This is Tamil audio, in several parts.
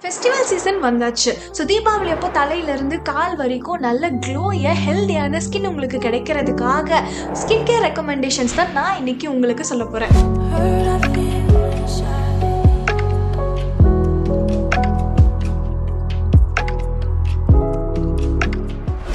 ஃபெஸ்டிவல் சீசன் வந்தாச்சு. ஸோ தீபாவளி அப்போ தலையிலேருந்து கால் வரைக்கும் நல்ல க்ளோயை ஹெல்தியான ஸ்கின் உங்களுக்கு கிடைக்கிறதுக்காக ஸ்கின் கேர் ரெக்கமெண்டேஷன்ஸ் தான் நான் இன்னைக்கு உங்களுக்கு சொல்ல போகிறேன்.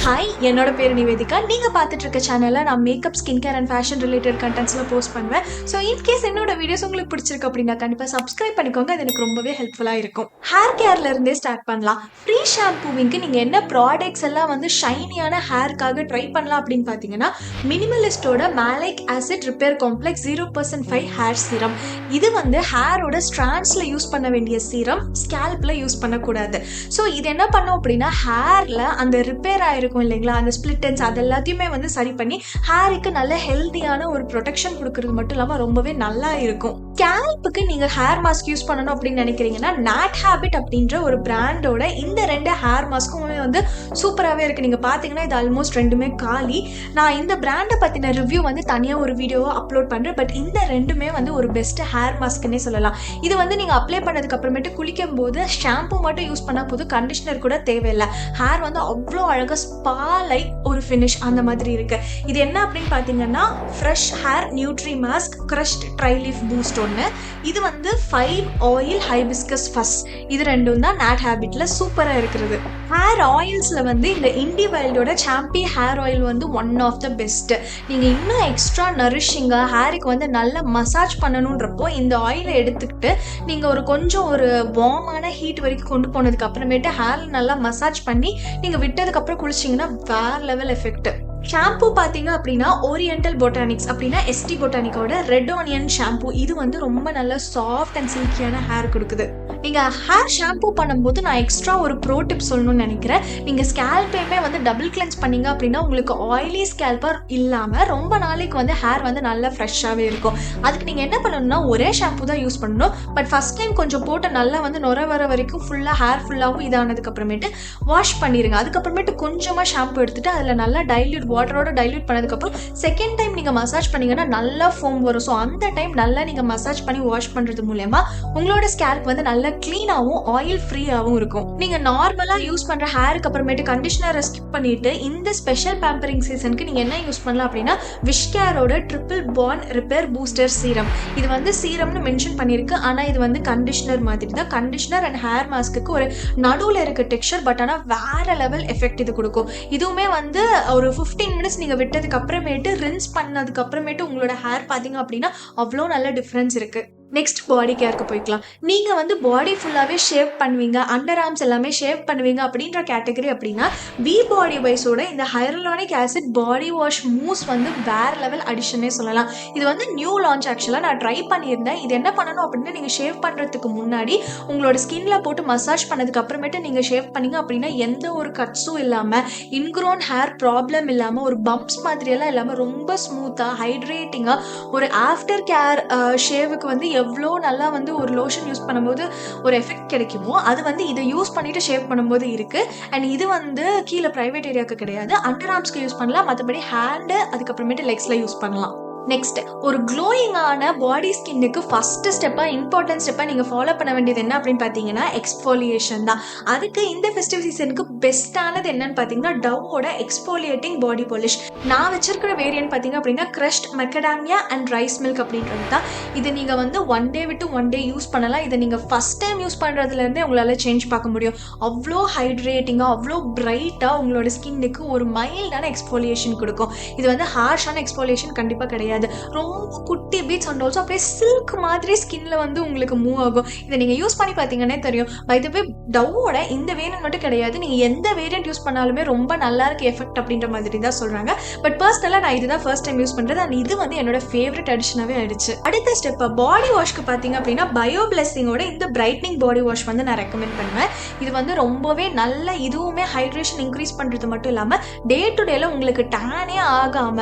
ஹாய், என்னோட பேர் நிவேதிகா. நீங்கள் பார்த்துட்டு இருக்க சேனலில் நான் makeup, skin care and fashion related கண்டென்ட்ஸ்லாம் போஸ்ட் பண்ணுவேன். ஸோ இன்கேஸ் என்னோட வீடியோஸ் உங்களுக்கு பிடிச்சிருக்கு அப்படின்னா கண்டிப்பாக சப்ஸ்கிரைப் பண்ணிக்கோங்க. அது எனக்கு ரொம்பவே ஹெல்ப்ஃபுல்லாக இருக்கும். ஹேர் கேர்லேருந்தே ஸ்டார்ட் பண்ணலாம். ஃப்ரீ ஷாம்பூவிங்க்கு நீங்கள் என்ன ப்ராடக்ட்ஸ் எல்லாம் வந்து ஷைனியான ஹேருக்காக ட்ரை பண்ணலாம் அப்படின்னு பார்த்தீங்கன்னா மினிமலிஸ்டோட maleic acid repair complex 0% hair serum. இது வந்து ஹேரோட ஸ்ட்ராண்ட்ஸில் யூஸ் பண்ண வேண்டிய சீரம், ஸ்கேல்பில் யூஸ் பண்ணக்கூடாது. ஸோ இது என்ன பண்ணோம் அப்படின்னா ஹேரில் அந்த ரிப்பேர் ஆயிருக்கும் இல்லைங்களா, அந்த ஸ்பிளிட்டன்ஸ் அது எல்லாத்தையுமே வந்து சரி பண்ணி ஹேருக்கு நல்ல ஹெல்தியான ஒரு ப்ரொடெக்ஷன் கொடுக்கறது மட்டும் இல்லாமல் ரொம்பவே நல்லா இருக்கும். ஸ்கேல்புக்கு நீங்க ஹேர் மாஸ்க் யூஸ் பண்ணணும் அப்படின்னு நினைக்கிறீங்கன்னா நாட் ஹேபிட் அப்படின்ற ஒரு பிராண்டோட இந்த 2 ஹேர் மாஸ்க்குமே வந்து சூப்பராகவே இருக்கு. நீங்க பாத்தீங்கன்னா இது ஆல்மோஸ்ட் 2மே காலி. நான் இந்த பிராண்டை பத்தின ரிவ்யூ வந்து தனியா ஒரு வீடியோவை அப்லோட் பண்றேன். பட் இந்த 2மே வந்து ஒரு பெஸ்ட் ஹேர் மாஸ்க்னே சொல்லலாம். இது வந்து நீங்க அப்ளை பண்ணதுக்கு அப்புறமேட்டு குளிக்கும் போது ஷாம்பு மட்டும் யூஸ் பண்ணா போதும், கண்டிஷனர் கூட தேவையில்லை. ஹேர் வந்து அவ்வளோ அழகா ஸ்பா லைக் ஒரு ஃபினிஷ் அந்த மாதிரி இருக்கு. இது என்ன அப்படின்னு பாத்தீங்கன்னா fresh hair nutri mask crushed try leaf boost ஒன்று. இது வந்து 5 ஆயில் ஹைபிஸ்கஸ் ஃபஸ். இது 2ம் தான் நாட் ஹேபிட்ல சூப்பரா இருக்கிறது. ஹேர் ஆயில்ஸ்ல வந்து இந்த இண்டி வைல்டோட சாம்பி ஹேர் ஆயில் வந்து ஒன் ஆஃப் த பெஸ்ட். நீங்க இன்னும் எக்ஸ்ட்ரா நரிஷிங்கா ஹேருக்கு வந்து நல்லா மசாஜ் பண்ணணுன்றப்போ இந்த ஆயிலை எடுத்துக்கிட்டு நீங்க கொஞ்சம் ஒரு வார்மான ஹீட் வரைக்கும் கொண்டு போனதுக்கு அப்புறமேட்டு ஹேர் நல்லா மசாஜ் பண்ணி நீங்க விட்டதுக்கு அப்புறம் குளிச்சிங்கன்னா வேற லெவல் எஃபெக்ட். ஷாம்பூ பார்த்தீங்க அப்படின்னா ஓரியன்டல் பொட்டானிக்ஸ் அப்படின்னா எஸ்டி பொட்டானிக்கோட ரெட் ஆனியன் ஷாம்பூ. இது வந்து ரொம்ப நல்ல சாஃப்ட் அண்ட் சில்கியான ஹேர் கொடுக்குது. நீங்கள் ஹேர் ஷாம்பூ பண்ணும்போது நான் எக்ஸ்ட்ரா ஒரு ப்ரோ டிப் சொல்லணும்னு நினைக்கிறேன். நீங்கள் ஸ்கேல்பையுமே வந்து டபுள் கிளென்ஸ் பண்ணீங்க அப்படின்னா உங்களுக்கு ஆயிலி ஸ்கேல்பர் இல்லாமல் ரொம்ப நாளைக்கு வந்து ஹேர் வந்து நல்லா ஃப்ரெஷ்ஷாகவே இருக்கும். அதுக்கு நீங்கள் என்ன பண்ணணும்னா ஒரே ஷாம்பூ தான் யூஸ் பண்ணணும். பட் ஃபர்ஸ்ட் டைம் கொஞ்சம் போட்டு நல்லா வந்து நுர வர வரைக்கும் ஃபுல்லாக ஹேர் ஃபுல்லாகவும் இதானதுக்கு அப்புறமேட்டு வாஷ் பண்ணிடுங்க. அதுக்கப்புறமேட்டு கொஞ்சமாக ஷாம்பூ எடுத்துட்டு அதில் நல்லா டைல்யூட் வாட்டரோட டைல்யூட் பண்ணதுக்கப்புறம் செகண்ட் டைம் நீங்கள் மசாஜ் பண்ணீங்கன்னா நல்லா ஃபோம் வரும். ஸோ அந்த டைம் நல்லா நீங்கள் மசாஜ் பண்ணி வாஷ் பண்ணுறது மூலமா உங்களோட ஸ்கேல்ப் வந்து நல்லா கிளீனாகவும் ஆயில் ஃப்ரீயாகவும் இருக்கும். நீங்கள் நார்மலாக யூஸ் பண்ணுற ஹேருக்கு அப்புறமேட்டு கண்டிஷனரை ஸ்கிப் பண்ணிட்டு இந்த ஸ்பெஷல் பேம்பரிங் சீசனுக்கு நீங்கள் என்ன யூஸ் பண்ணலாம் அப்படின்னா விஷ்-கேரோட triple bond repair booster serum. இது வந்து சீரம்னு மென்ஷன் பண்ணியிருக்கு, ஆனால் இது வந்து கண்டிஷனர் மாதிரி தான். கண்டிஷனர் அண்ட் ஹேர் மாஸ்க்கு ஒரு நடுவில் இருக்க டெக்ஸ்சர், பட் ஆனால் வேற லெவல் எஃபெக்ட் இது கொடுக்கும். இதுவுமே வந்து ஒரு 15 மினிட்ஸ் நீங்கள் விட்டதுக்கு அப்புறமேட்டு ரின்ஸ் பண்ணதுக்கு அப்புறமேட்டு உங்களோட ஹேர் பார்த்தீங்க அப்படின்னா அவ்வளோ நல்ல டிஃப்ரென்ஸ் இருக்குது. நெக்ஸ்ட் பாடி கேருக்கு போய்க்கலாம். நீங்கள் வந்து பாடி ஃபுல்லாகவே ஷேவ் பண்ணுவீங்க, அண்டர் ஆர்ம்ஸ் எல்லாமே ஷேவ் பண்ணுவீங்க அப்படின்ற கேட்டகரி அப்படின்னா பி பாடி வைஸோட இந்த ஹையலுரானிக் ஆசிட் பாடி வாஷ் மூஸ் வந்து வேற லெவல் அடிஷனே சொல்லலாம். இது வந்து நியூ லான்ச். ஆக்சுவலாக நான் ட்ரை பண்ணியிருந்தேன். இது என்ன பண்ணணும் அப்படின்னா நீங்கள் ஷேவ் பண்ணுறதுக்கு முன்னாடி உங்களோட ஸ்கின்ல போட்டு மசாஜ் பண்ணதுக்கு அப்புறமேட்டு நீங்கள் ஷேவ் பண்ணீங்க அப்படின்னா எந்த ஒரு கட்ஸும் இல்லாமல், இன்க்ரோன் ஹேர் ப்ராப்ளம் இல்லாமல், ஒரு பம்ப்ஸ் மாதிரியெல்லாம் இல்லாமல் ரொம்ப ஸ்மூத்தாக ஹைட்ரேட்டிங்காக ஒரு ஆஃப்டர் கேர் ஷேவுக்கு வந்து எவ்வளோ நல்லா வந்து ஒரு லோஷன் யூஸ் பண்ணும்போது ஒரு எஃபெக்ட் கிடைக்குமோ அது வந்து இதை யூஸ் பண்ணிட்டு ஷேவ் பண்ணும்போது இருக்கு. அண்ட் இது வந்து கீழே பிரைவேட் ஏரியாவுக்கு கிடையாது, அண்டர் ஆர்ம்ஸ்க்கு யூஸ் பண்ணலாம். மற்றபடி ஹேண்டு அதுக்கப்புறமேட்டு லெக்ஸ்ல யூஸ் பண்ணலாம். நெக்ஸ்ட் ஒரு க்ளோயிங்கான பாடி ஸ்கின்னுக்கு ஃபர்ஸ்ட் ஸ்டெப்பாக இம்பார்ட்டன்ட் ஸ்டெப்பாக நீங்கள் ஃபாலோ பண்ண வேண்டியது என்ன அப்படின்னு பார்த்தீங்கன்னா எக்ஸ்ஃபோலியேஷன் தான். அதுக்கு இந்த ஃபெஸ்டிவ் சீசனுக்கு பெஸ்ட்டானது என்னன்னு பார்த்தீங்கன்னா டவ்வோட எக்ஸ்ஃபோலியேட்டிங் பாடி பாலிஷ். நான் வச்சிருக்கிற வேரியன்ட் பார்த்தீங்க அப்படின்னா கிரஷ்ட் மெக்கடாமியா அண்ட் ரைஸ் மில்க் அப்படின்றது தான். இது நீங்கள் வந்து 1 டே விட்டு 1 டே யூஸ் பண்ணலாம். இதை நீங்கள் ஃபர்ஸ்ட் டைம் யூஸ் பண்ணுறதுலேருந்தே உங்களால் சேஞ்ச் பார்க்க முடியும். அவ்வளோ ஹைட்ரேட்டிங்காக அவ்வளோ பிரைட்டாக உங்களோட ஸ்கின்னுக்கு ஒரு மைல்டான எக்ஸ்ஃபோலியேஷன் கொடுக்கும். இது வந்து ஹார்ஷான எக்ஸ்ஃபோலியேஷன் கண்டிப்பாக கிடையாது. ரொம்ப குட்டி பீட்ஸ் அண்ட் ஆல்சோ அப்படியே சில்க் மாதிரி ஸ்கின்ல வந்து உங்களுக்கு மூவ் ஆகும். இதை நீங்க யூஸ் பண்ணி பார்த்தீங்கன்னா தெரியும். பை த வே டவ்வோட இந்த வேரியன்ட் மட்டும் கிடையாது, நீங்க எந்த வேரியன்ட் யூஸ் பண்ணாலுமே ரொம்ப நல்லா இருக்கு எஃபெக்ட் அப்படின்ற மாதிரி தான் சொல்றாங்க. பட் பர்சனலா நான் இதுதான் ஃபர்ஸ்ட் டைம் யூஸ் பண்றது. அண்ட் இது வந்து என்னோட ஃபேவரட் அடிஷனாவே ஆயிடுச்சு. அடுத்த ஸ்டெப் பாடி வாஷ்க்கு பார்த்தீங்க அப்படின்னா பயோ பிளெஸிங்கோட இந்த பிரைட்னிங் பாடி வாஷ் வந்து நான் ரெக்கமெண்ட் பண்ணுவேன். இது வந்து ரொம்பவே நல்ல, இதுவுமே ஹைட்ரேஷன் இன்க்ரீஸ் பண்றது மட்டும் இல்லாம டே டு டேல உங்களுக்கு டேனே ஆகாம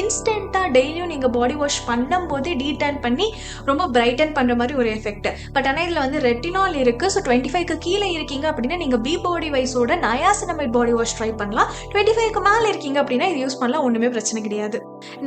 இன்ஸ்டன்டா டெய்லியும் நீங்கள் பாடி வாஷ் பண்ணும்போதே டீடான் பண்ணி ரொம்ப பிரைட்டன் பண்ணுற மாதிரி ஒரு எஃபெக்ட். பட் ஆனால் இதில் வந்து ரெட்டினால் இருக்குது. ஸோ 25க்கு கீழே இருக்கீங்க அப்படின்னா நீங்கள் பி பாடி வைஸோட நயாசினமைட் பாடி வாஷ் ட்ரை பண்ணலாம். 25க்கு மேலே இருக்கீங்க அப்படின்னா இது யூஸ் பண்ணலாம், ஒன்றுமே பிரச்சனை கிடையாது.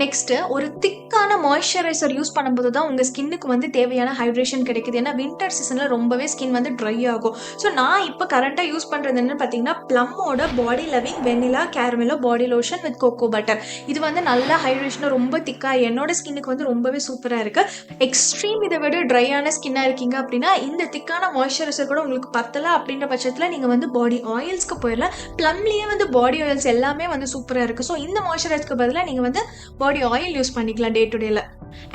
நெக்ஸ்ட் ஒரு திக்கான மாய்ஸ்சரைசர் யூஸ் பண்ணும்போது தான் உங்க ஸ்கின்னுக்கு வந்து தேவையான ஹைட்ரேஷன் கிடைக்குது. ஏன்னா வின்டர் சீசன்ல ரொம்பவே ஸ்கின் வந்து ட்ரை ஆகும். ஸோ நான் இப்போ கரண்டா யூஸ் பண்றது என்னன்னு பார்த்தீங்கன்னா ப்ளம்மோட body loving vanilla caramelo body lotion with cocoa butter. இது வந்து நல்ல ஹைட்ரேஷனும் ரொம்ப திக்கா என்னோட ஸ்கின்னுக்கு வந்து ரொம்பவே சூப்பரா இருக்கு. எக்ஸ்ட்ரீம் இதை விட ட்ரையான ஸ்கின்னா இருக்கீங்க அப்படின்னா இந்த திக்கான மாய்ஸ்சரைசர் கூட உங்களுக்கு பத்தல அப்படின்ற பட்சத்தில் நீங்க வந்து பாடி ஆயில்ஸ்க்கு போயிடலாம். ப்ளம்லயே வந்து பாடி ஆயில்ஸ் எல்லாமே வந்து சூப்பரா இருக்கு. ஸோ இந்த மாய்ஸ்சரைசருக்கு பதிலாக நீங்க வந்து பாடி ஆயில் யூஸ் பண்ணிக்கலாம் டே டு டேல.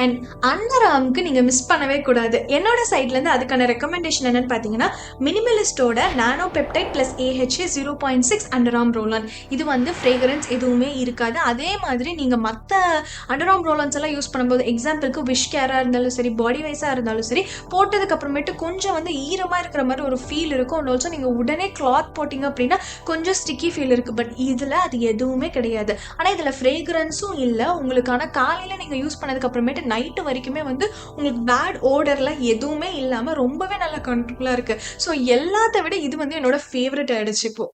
அண்ட் அண்டர் ஆர்முக்கு நீங்க மிஸ் பண்ணவே கூடாது. என்னோட சைட்ல இருந்து அதுக்கான ரெக்கமெண்டேஷன் என்னன்னு பாத்தீங்கன்னா மினிமலிஸ்டோட nano peptide plus AHA 0.6 under arm roll on. இது வந்து ஃப்ரேக்ரன்ஸ் எதுவுமே இருக்காது. அதே மாதிரி நீங்க மற்ற அண்டர் ஆர்ம் ரோல் ஆன்ஸ் எல்லாம் யூஸ் பண்ணும்போது எக்ஸாம்பிளுக்கு விஷ் கேரா இருந்தாலும் சரி பாடி வைஸா இருந்தாலும் சரி போட்டதுக்கு அப்புறமேட்டு கொஞ்சம் வந்து ஈரமா இருக்கிற மாதிரி ஒரு ஃபீல் இருக்கும். அண்ட் ஆல்சோ நீங்க உடனே கிளாத் போட்டீங்க அப்படின்னா கொஞ்சம் ஸ்டிக்கி ஃபீல் இருக்கு. பட் இதுல அது எதுவுமே கிடையாது. ஆனா இதுல ஃப்ரேக்ரன்ஸும் இல்லை. உங்களுக்கான காலையில நீங்க யூஸ் பண்ணதுக்கு அப்புறமேட்டு நைட்டு வரைக்குமே வந்து உங்களுக்கு பேட் ஓடர்ல எதுவுமே இல்லாம ரொம்பவே நல்ல கண்ட்ரோலா இருக்கு. ஸோ எல்லாத்த விட இது வந்து என்னோட ஃபேவரட் ஆயிடுச்சு இப்போ.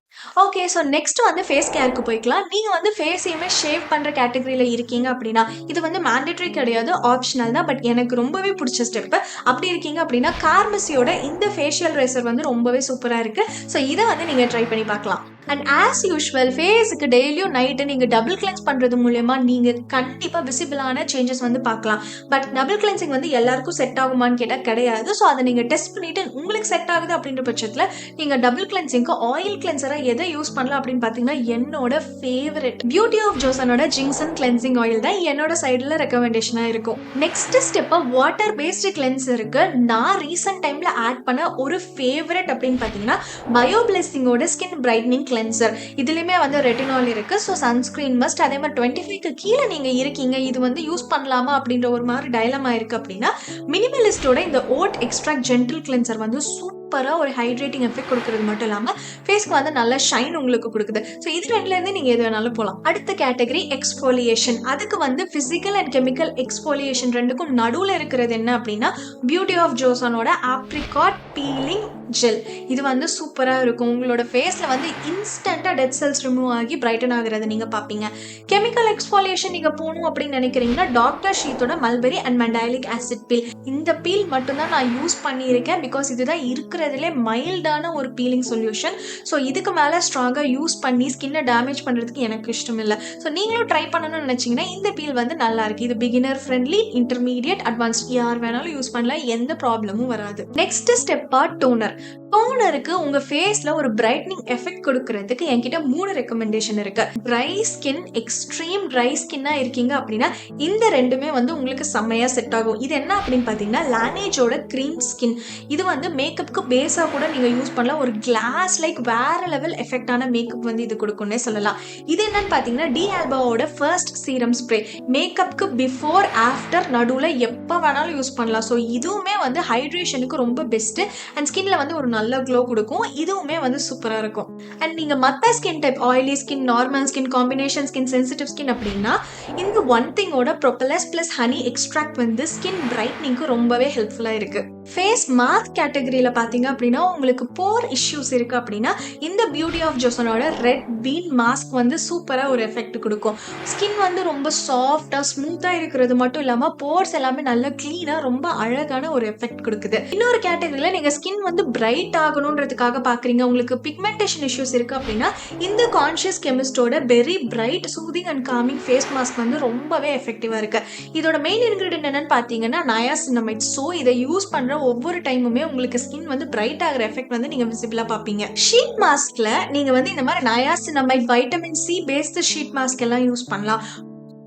ஓகே, ஸோ நெக்ஸ்ட் வந்து ஃபேஸ் கேருக்கு போய்க்கலாம். நீங்க வந்து ஃபேஸையுமே ஷேவ் பண்ற கேட்டகரியில இருக்கீங்க அப்படின்னா இது வந்து மேண்டேட்டரி கிடையாது, ஆப்ஷனல் தான். பட் எனக்கு ரொம்பவே பிடிச்ச ஸ்டெப். அப்படி இருக்கீங்க அப்படின்னா கார்மசியோட இந்த ஃபேஷியல் ரேசர் வந்து ரொம்பவே சூப்பரா இருக்கு. ஸோ இதை வந்து நீங்க ட்ரை பண்ணி பார்க்கலாம். அண்ட் ஆஸ் யூஷுவல் ஃபேஸுக்கு டெய்லியும் நைட்டு நீங்கள் டபுள் கிளென்ஸ் பண்ணுறது மூலயமா நீங்கள் கண்டிப்பாக விசிபிளான சேஞ்சஸ் வந்து பார்க்கலாம். பட் டபுள் கிளென்சிங் வந்து எல்லாருக்கும் செட் ஆகுமான்னு கேட்டால் கிடையாது. ஸோ அதை நீங்கள் டெஸ்ட் பண்ணிவிட்டு உங்களுக்கு செட் ஆகுது அப்படின்ற பட்சத்தில் நீங்கள் டபுள் கிளென்சிங்க்கு ஆயில் கிளென்சராக எதை யூஸ் பண்ணலாம் அப்படின்னு பார்த்தீங்கன்னா என்னோட ஃபேவரட் பியூட்டி ஆஃப் ஜோசனோட ஜிங்சன் கிளென்சிங் ஆயில் தான் என்னோட சைடில் ரெக்கமெண்டேஷனாக இருக்கும். நெக்ஸ்ட் ஸ்டெப்பாக வாட்டர் பேஸ்டு கிளென்சருக்கு நான் ரீசெண்ட் டைமில் ஆட் பண்ண ஒரு ஃபேவரட் அப்படின்னு பார்த்தீங்கன்னா பயோ பிளெஸிங்கோட ஸ்கின் பிரைட்னிங் கிளென்சர். இதுலயுமே வந்து ரெட்டினால் இருக்கு. So sunscreen must. அதே மாதிரி 25க்கு கீழே நீங்க இருக்கீங்க இது வந்து யூஸ் பண்ணலாமா அப்படின்ற ஒரு மாதிரி டைலமா இருக்கு அப்படின்னா மினிமலிஸ்டோட இந்த ஓட் எக்ஸ்ட்ராக்ட் ஜென்டில் கிளென்சர் வந்து சூப்பரா ஒரு ஹைட்ரேட்டிங் எஃபெக்ட் கொடுக்கறது மட்டும் இல்லாம ஃபேஸ்க்கு வந்து நல்ல ஷைன் உங்களுக்கு கொடுக்குது. ஸோ இது ரெண்டுல இருந்து நீங்க எது வேணாலும் போகலாம். அடுத்த கேட்டகரி எக்ஸ்ஃபோலியேஷன். அதுக்கு வந்து பிசிக்கல் அண்ட் கெமிக்கல் எக்ஸ்ஃபோலியேஷன் ரெண்டுக்கும் நடுவில் இருக்கிறது என்ன அப்படின்னா பியூட்டி ஆஃப் ஜோசனோட ஆப்ரிகாட் பீலிங் ஜெல். இது வந்து சூப்பரா இருக்கும். உங்களோட ஃபேஸ்ல வந்து இன்ஸ்டன்டா டெட் செல்ஸ் ரிமூவ் ஆகி பிரைட்டன் ஆகுறது நீங்க பாப்பீங்க. கெமிக்கல் எக்ஸ்ஃபோலியேஷன் நீங்க போகணும் அப்படின்னு நினைக்கிறீங்கன்னா டாக்டர் ஷீத்தோட mulberry and mandelic acid peel. இந்த பீல் மட்டும் தான் நான் யூஸ் பண்ணியிருக்கேன். பிகாஸ் இதுதான் இருக்கிறதுலே மைல்டான ஒரு பீலிங் சொல்யூஷன். ஸோ இதுக்கு மேல ஸ்ட்ராங்கா யூஸ் பண்ணி ஸ்கின்னை டேமேஜ் பண்றதுக்கு எனக்கு இஷ்டம் இல்லை. ஸோ நீங்களும் ட்ரை பண்ணணும்னு நினைச்சீங்கன்னா இந்த பீல் வந்து நல்லா இருக்கு. இது பிகினர் ஃப்ரெண்ட்லி, இன்டர்மீடியட், அட்வான்ஸ்ட் யார் வேணாலும் யூஸ் பண்ணலாம். எந்த ப்ராப்ளமும் வராது. நெக்ஸ்ட் ஸ்டெப்பா டோனர். டோனருக்கு உங்க ஃபேஸ்ல ஒரு பிரைட்னிங் எஃபெக்ட் கொடுக்கறதுக்கு என்கிட்ட 3 ரெக்கமெண்டேஷன் இருக்கு. ட்ரை ஸ்கின், எக்ஸ்ட்ரீம் ட்ரை ஸ்கின்னா இருக்கீங்க அப்படின்னா இந்த ரெண்டுமே வந்து உங்களுக்கு செம்மையா செட் ஆகும். இது என்ன அப்படின்னு பாத்தீங்கன்னா லானேஜோட கிரீம் ஸ்கின். இது வந்து மேக்கப்புக்கு பேஸா கூட நீங்க யூஸ் பண்ணலாம். ஒரு கிளாஸ் லைக் வேற லெவல் எஃபெக்டான மேக்கப் வந்து இது கொடுக்கும்னே சொல்லலாம். இது என்னன்னு பாத்தீங்கன்னா டி ஆல்பாவோட ஃபர்ஸ்ட் சீரம் ஸ்ப்ரே. மேக்கப்புக்கு பிஃபோர் ஆஃப்டர் நடுவில் எப்போ வேணாலும் யூஸ் பண்ணலாம். ஸோ இதுவுமே வந்து ஹைட்ரேஷனுக்கு ரொம்ப பெஸ்ட் அண்ட் ஸ்கின்ல வந்து ஒரு நல்ல க்ளோ கொடுக்கும். இதுவுமே வந்து சூப்பரா இருக்கும். அண்ட் நீங்க மற்ற skin type oily skin, normal skin, combination skin, sensitive skin அப்படின்னா இந்த ஒன் திங்கோட ப்ரொபலஸ் பிளஸ் ஹனி எக்ஸ்ட்ராக்ட் வந்து ஸ்கின் பிரைட்னிங்க்கு ரொம்பவே ஹெல்ப்ஃபுல்லா இருக்கு. ஃபேஸ் மாஸ்க் கேட்டகரியில பாத்தீங்க அப்படின்னா உங்களுக்கு போர் இஷ்யூஸ் இருக்கு அப்படின்னா இந்த பியூட்டி ஆஃப் ஜோசனோட ரெட் பீன் மாஸ்க் வந்து சூப்பரா ஒரு எஃபெக்ட் கொடுக்கும். ஸ்கின் வந்து ரொம்ப சாஃப்டா ஸ்மூத்தா இருக்கிறது மட்டும் இல்லாம போர்ஸ் எல்லாமே நல்லா கிளீனா ரொம்ப அழகான ஒரு எஃபெக்ட் கொடுக்குது. இன்னொரு கேட்டகரியில நீங்க ஸ்கின் வந்து பிரைட் ஆகணும்ன்றதுக்காக பாக்குறீங்க, உங்களுக்கு பிக்மெண்டேஷன் இஷ்யூஸ் இருக்கு அப்படின்னா இந்த கான்ஷியஸ் கெமிஸ்டோட berry bright soothing and calming face mask வந்து ரொம்பவே எஃபெக்டிவா இருக்கு. இதோட மெயின் இன்கிரிடியன்ட் என்னன்னு பாத்தீங்கன்னா நயாசினமைட். ஸோ இதை யூஸ் பண்ற ஒவ்வொரு டைமுமே உங்களுக்கு ஸ்கின் வந்து பிரைட் ஆகிற எஃபெக்ட் வந்து நீங்க விசிபிளா பாப்பீங்க. ஷீட் மாஸ்க்ல நீங்க வந்து இந்த மாதிரி niacinamide, vitamin C based sheet mask எல்லாம் யூஸ் பண்ணலாம்.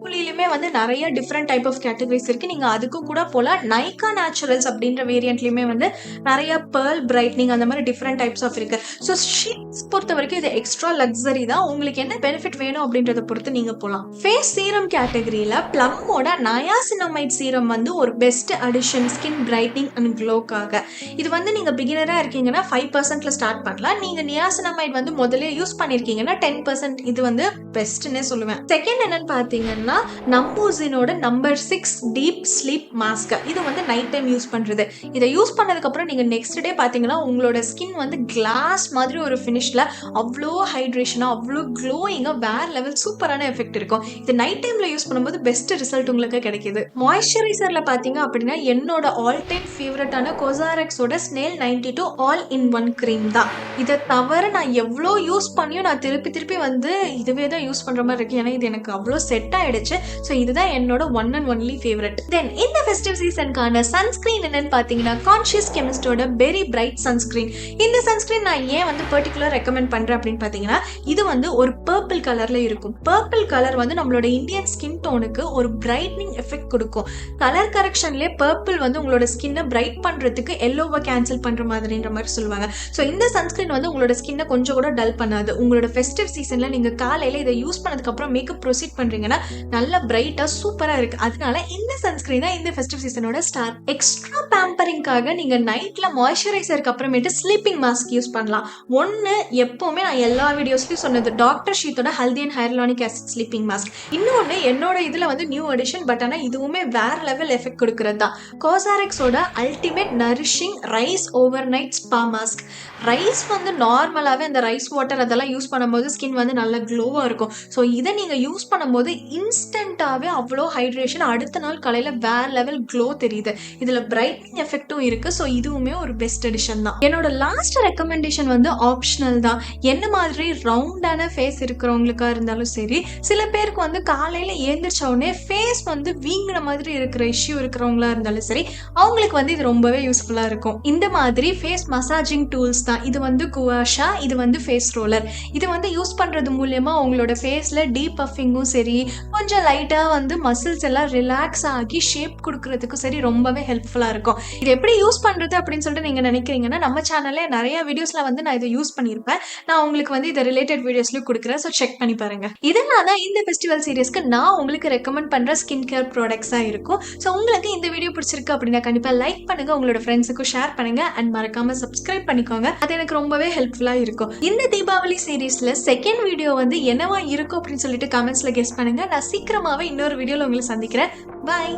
கூலிலுமே வந்து நிறைய டிஃப்ரெண்ட் டைப் ஆஃப் கேட்டகரிஸ் இருக்கு. நீங்க அதுக்கும் கூட போல நைகா நேச்சுரல்ஸ் அப்படின்ற வேரியன்ட்லயுமே வந்து நிறைய பேர்ல் பிரைட்னிங் அந்த மாதிரி டிஃப்ரெண்ட் டைப்ஸ் ஆஃப் இருக்கு. ஸோ ஷீட்ஸ் பொறுத்த வரைக்கும் இது எக்ஸ்ட்ரா லக்ஸரி தான். உங்களுக்கு என்ன பெனிஃபிட் வேணும் அப்படின்றத பொறுத்து நீங்க போகலாம். ஃபேஸ் சீரம் கேட்டகரியில பிளம்மோட நயாசினமைட் சீரம் வந்து ஒரு best addition skin brightening and க்ளோக்காக. இது வந்து நீங்க பிகினரா இருக்கீங்கன்னா 5%ல ஸ்டார்ட் பண்ணலாம். நீங்க நியாசினமைட் வந்து முதல்ல யூஸ் பண்ணிருக்கீங்கன்னா 10% இது வந்து பெஸ்ட்னே சொல்லுவேன். செகண்ட் என்னன்னு பாத்தீங்கன்னா தான் நம்பூசினோட நம்பர் 6 டீப் ஸ்லீப் மாஸ்க். இது வந்து நைட் டைம் யூஸ் பண்றது. இதை யூஸ் பண்ணதுக்கப்புறம் நீங்க நெக்ஸ்ட் டே பார்த்தீங்கன்னா உங்களோட ஸ்கின் வந்து கிளாஸ் மாதிரி ஒரு ஃபினிஷ்ல அவ்வளோ ஹைட்ரேஷனா அவ்வளோ க்ளோயிங்காக வேற லெவல் சூப்பரான எஃபெக்ட் இருக்கும். இது நைட் டைம்ல யூஸ் பண்ணும்போது பெஸ்ட் ரிசல்ட் உங்களுக்கு கிடைக்குது. மாய்ஸ்சரைசர்ல பார்த்தீங்க அப்படின்னா என்னோட ஆல் டைம் ஃபேவரட்டான கோசாரெக்ஸோட snail 92 all in one cream தான். இதை தவிர நான் எவ்வளோ யூஸ் பண்ணியும் நான் திருப்பி வந்து இதுவே தான் யூஸ் பண்ற மாதிரி இருக்கு. ஏன்னா இது எனக்கு அவ்வளோ செட் ஆயிடுச்சு. ஸோ இதுதான் என்னோட ஒன் அண்ட் ஒன்லி ஃபேவரட். தென் இந்த ஃபெஸ்டிவ் சீசனுக்கான சன்ஸ்கிரீன் என்னன்னு பார்த்தீங்கன்னா கான்ஷியஸ் கெமிஸ்டோட பெரி பிரைட் சன்ஸ்கிரீன். இந்த சன்ஸ்கிரீன் நான் ஏன் வந்து பர்டிகுலர் ரெக்கமெண்ட் பண்றேன் அப்படின்னு பார்த்தீங்கன்னா இது வந்து ஒரு பர்பிள் கலர்ல இருக்கும். பர்பிள் கலர் வந்து நம்மளோட இந்தியன் ஸ்கின் டோனுக்கு ஒரு பிரைட்னிங் எஃபெக்ட் கொடுக்கும். கலர் கரெக்ஷன்லேயே பர்பிள் வந்து உங்களோட ஸ்கின்னை பிரைட் பண்றதுக்கு எல்லோவை கேன்சல் பண்ற மாதிரின்ற மாதிரி சொல்லுவாங்க. ஸோ இந்த சன்ஸ்கிரீன் வந்து உங்களோட ஸ்கின்னை கொஞ்சம் கூட டல் பண்ணாது. உங்களோட ஃபெஸ்டிவ் சீசன்ல நீங்க காலையில இதை யூஸ் பண்ணதுக்கு அப்புறம் மேக்கப் ப்ரொசீட் பண்றீங்கன்னா நல்லா பிரைட்டா சூப்பரா இருக்கு. அதனால இந்த சன்ஸ்கிரீன் தான் இந்த ஃபெஸ்டிவ் சீசனோட ஸ்டார். எக்ஸ்ட்ரா பேம்பரிங்காக நீங்க நைட்ல மாய்ஸ்சரைசருக்கு அப்புறமேட்டு ஸ்லீப்பிங் மாஸ்க் யூஸ் பண்ணலாம். ஒன்னு எப்பவுமே நான் எல்லா வீடியோஸ்லயும் சொன்னது டாக்டர் ஷீத்தோட healthy and hyaluronic acid sleeping mask. இன்னொன்னு என்னோட இதுல வந்து நியூ எடிஷன், பட் ஆனா இதுவுமே வேற லெவல் எஃபெக்ட் கொடுக்கறது தான். கோசாரெக்ஸோட ultimate nourishing rice overnight spa mask. Rice வந்து நார்மலாவே அந்த ரைஸ் வாட்டர் அதெல்லாம் யூஸ் பண்ணும்போது ஸ்கின் வந்து நல்லா க்ளோவா இருக்கும். ஸோ இதை நீங்க யூஸ் பண்ணும்போது இன்ஸ்டன்டாவே அவ்வளோ ஹைட்ரேஷன், அடுத்த நாள் காலையில வேற லெவல் க்ளோ தெரியுது. இதுல பிரைட்னிங் எஃபெக்டும் இருக்கு. ஸோ இதுவுமே ஒரு பெஸ்ட் எடிஷன் தான். என்னோட லாஸ்ட் ரெக்கமெண்டேஷன் வந்து ஆப்ஷனல் தான். என்ன மாதிரி ரவுண்டான ஃபேஸ் இருக்கிறவங்களுக்கா இருந்தாலும் சரி, சில பேருக்கு வந்து காலையில ஏந்திரிச்ச உடனே ஃபேஸ் வந்து வீங்கின மாதிரி இருக்கிற இஷ்யூ இருக்கிறவங்களா இருந்தாலும் சரி, அவங்களுக்கு வந்து இது ரொம்பவே யூஸ்ஃபுல்லா இருக்கும். இந்த மாதிரி ஃபேஸ் மசாஜிங் டூல்ஸ் தான். இது வந்து குவாஷா, இது வந்து ஃபேஸ் ரோலர். இது வந்து யூஸ் பண்றது மூலியமா உங்களோட ஃபேஸ்ல டீப் பஃபிங்கும் சரி, கொஞ்சம் லைட்டா வந்து மசில்ஸ் எல்லாம் ரிலாக்ஸ் ஆகி ஷேப் கொடுக்கறதுக்கும் சரி ரொம்பவே ஹெல்ப்ஃபுல்லா இருக்கும். இது எப்படி யூஸ் பண்றது அப்படின்னு சொல்லிட்டு நீங்க நினைக்கிறீங்கன்னா நம்ம சேனல்ல நிறைய வீடியோஸ்ல வந்து நான் இதை யூஸ் பண்ணியிருப்பேன். நான் உங்களுக்கு வந்து இதை ரிலேட்டட் வீடியோஸ்லயும் கொடுக்குறேன். ஸோ செக் பண்ணி பாருங்க. இதெல்லாம் தான் இந்த ஃபெஸ்டிவல் சீரிஸ்க்கு நான் உங்களுக்கு ரெக்கமெண்ட் பண்ற ஸ்கின் கேர் ப்ராடக்ட்ஸா இருக்கும். ஸோ உங்களுக்கு இந்த வீடியோ பிடிச்சிருக்கு அப்படின்னா கண்டிப்பா லைக் பண்ணுங்க, உங்களோட ஃப்ரெண்ட்ஸுக்கும் ஷேர் பண்ணுங்க, அண்ட் மறக்காம சப்ஸ்கிரைப் பண்ணிக்கோங்க. அது எனக்கு ரொம்பவே ஹெல்ப்ஃபுல்லா இருக்கும். இந்த தீபாவளி சீரீஸ்ல செகண்ட் வீடியோ வந்து என்னவா இருக்கும் அப்படின்னு சொல்லிட்டு கமெண்ட்ஸ்ல கெஸ் பண்ணுங்க. நான் சீக்கிரமாவே இன்னொரு வீடியோல உங்களை சந்திக்கிறேன். பாய்.